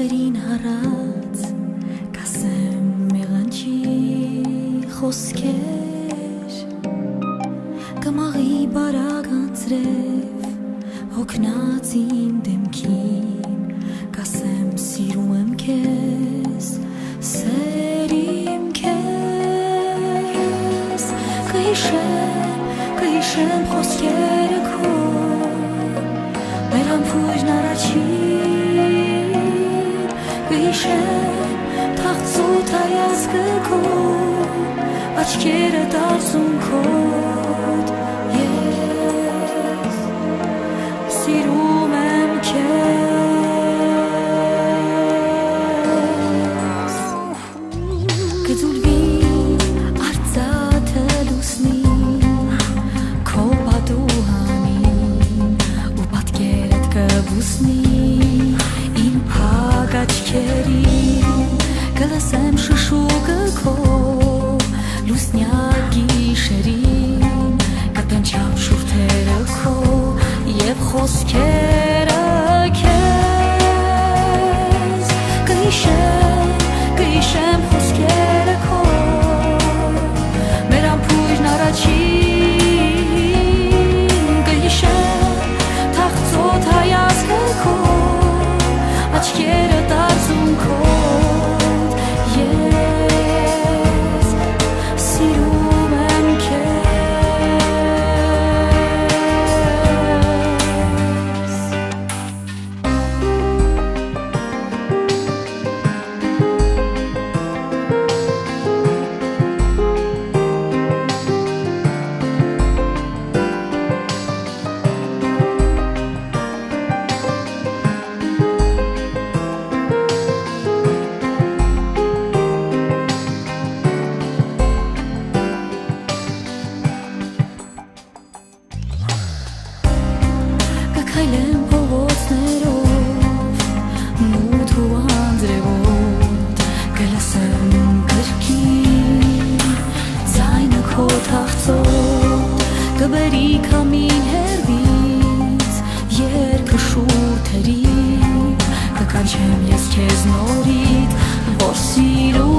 Եղերին հարած կասեմ մեղանչի խոսքեր կմաղի բարակ անցրև հոգնած իմ դեմքին կասեմ սիրում եմ քեզ սերիմ քեզ կհիշեմ խոսքերը քո մեր ամփոյժն առաջին կհիշեմ թախծոտ հայացքը քո աչքերը դարձուն քոտ ես սիրում եմ քեզ կձուլվի արծաթը լուսնի քո պատուհանին ու պատկերդ կբուսնի իմ փակ աչքերին կլսեմ շշուկը քո լուսնյակ գիշերին կտենչամ շուրթերը քո և խոսքերը քեզ կհիշեմ խոսքերը քո մեր ամփոյժն առաջին կհիշեմ թախծոտ հայացքը քո աչքերը դարձուն քոտ ես սիրում եմ քեզ Կքայլեմ փողոցներով մութ ու անձրևոտ կլսեմ կրկին ձայնը քո թախծոտ կբերի քամին հեռվից երգը շուրթերի կկանչեմ ես քեզ նորից որ սիրում